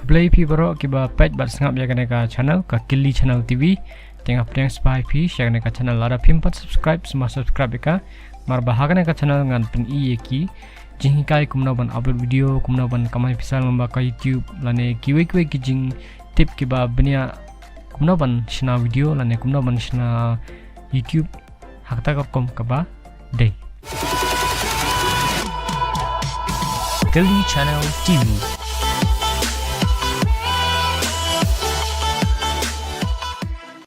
Kublai pi baro kiba page bat sangap ya ka channel ka Kili Channel TV tengah pedang spy pi share ka channel lara pimpat subscribe semua subscribe ka mar bahagana ka channel ngan pin i ki jing kai kumna ban upload video kumna ban kamai pisal ngamba ka YouTube lane kiwe ki jing tip kiba benia kumna ban shina video lane kumna ban shina YouTube hakta ka kom kaba day Kili Channel TV.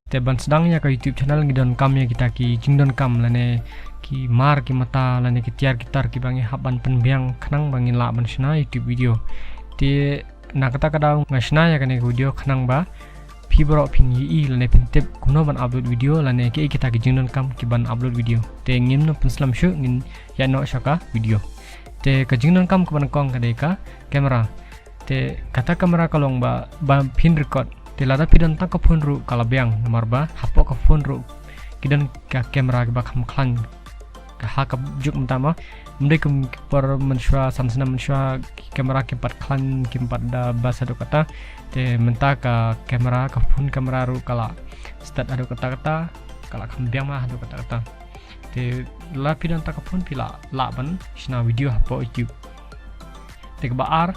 Teban sedangnya ke YouTube channel ngidon kam ya kita ki jingdon kam lane ki mar ki mata lane ki tiar gitar ki bangi haban penbiang khnang bangin la ban shna YouTube video ti na kata kada ngashna ya kane video khnang ba pibro pin yi lane pin tip kuno ban upload video lane ki kita ki jingdon kam ki ban upload video te ngim no penslam shu ngin ya no shaka video te ka jingdon kam ban kong kadeka kamera te kata kamera kalong ba pin record tilada pidan tak phone ru kalabyang nomor ba hapo ka phone ru kidan ka kamera ba kham khlan ka ha ka juk mtama mde kum par menshwa sansna menshwa kamera ke pat khlan kim pat da basa do kata te menta ka kamera ka phone kamera ru kala start ado kata kala kham byang ma ado kata te la pidan tak phone pila la ban shna video hapo youtube te ba ar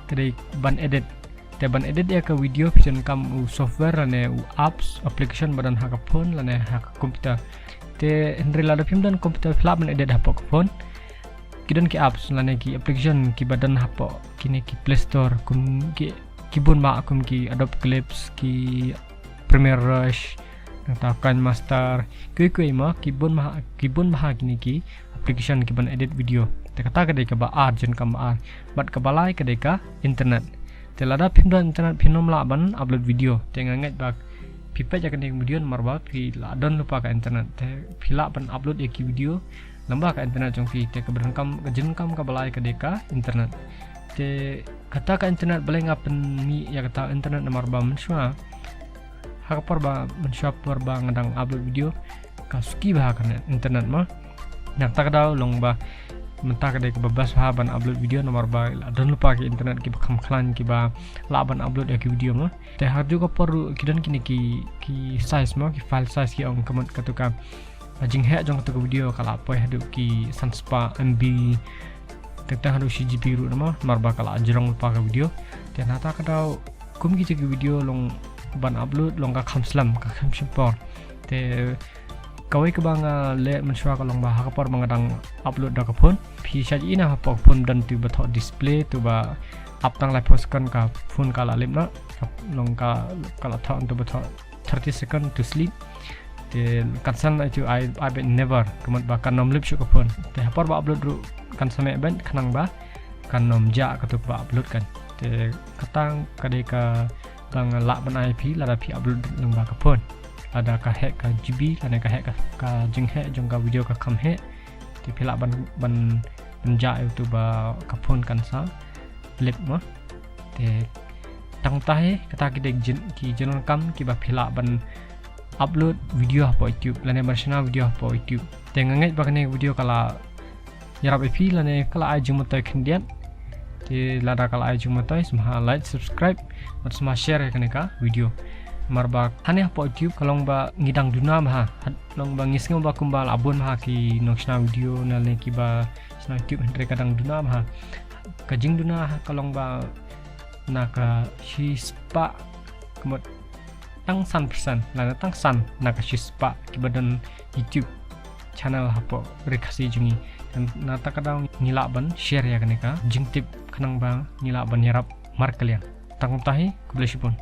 kedai ban edit te ban edit ya ke video pisan kam u software lane u apps application badan haka phone lane haka komputer te henry lada film dan komputer flap ban edit hapo phone kidan ki apps lane ki application ki badan hapo kini ki play store kum ki kibun ma akum ki adobe clips ki premiere rush atau kan master kui ma kibun ma kini ki application ki ban edit video te kata kadai ka ba art jen kam art bat ka balai kadai ka internet telada pimdan internet pinom la ban upload video tengah ngat bak pipa jakan ding video marba pi la don lupa ka internet te pila ban upload ya ki video lamba ka internet jong fi te ka berengkam ka jenkam ka balai ka deka internet te kata ka internet balai ngapen mi ya kata internet marba menswa hak parba menswa parba ngadang upload video ka ski bah ka internet ma nak tak daw long ba mentah kadai ke babas ban upload video nomor ba dan lupa ke internet ki bakam klan ki ba laban upload ya ki video mah te har juga perlu kidan kini ki size mah ki file size ki ong kamat katuka jing he jong katuka video kala apa hadu ki sanspa mb tetang hadu cgp ru nama marba kala jerong lupa ke video te nata kadau kum ki video long ban upload long ka khamslam ka khamsipor te kawai ke banga le menswa kalong ba hakapor mangadang upload da kapon pi saji ina hapok pun dan tu bathok display tu ba aptang live post kan ka phone kala limna long ka kala tha untuk bathok 30 second to sleep te kansan itu I bet never kemat ba kan nom lip shu kapon te hapor ba upload ru kan same ben khanang ba kan nom ja ka tu ba upload kan te katang kadai ka bang la ban ip la da pi upload long ba kapon ada ka hack ka GB lane ka hack ka jing hack jong ka video ka kham hack ti phila ban ja youtube ba ka phone kan sa lip ma te tang tahe kata ki dek jin ki jenon kam ki ba phila ban upload video hapo youtube lane barsana video hapo youtube te ngangai ba kane video kala yarap ip lane kala ai jumotoy khendian ti lada kala ai jumotoy semha like subscribe at semha share kane ka video marba hane po youtube kalong ba ngidang duna ma long ba ngisngom ba kumbal abon ma ki noksna video na le ki ba sna youtube entre kadang duna ma kajing duna kalong ba naka shispa kemot tang san persen na tang san naka shispa ki badan youtube channel hapo rekasi jungi dan nata kadang ngila ban share ya kaneka jing tip kanang ba ngila ban yarap mar kalian tang tahi kublesipon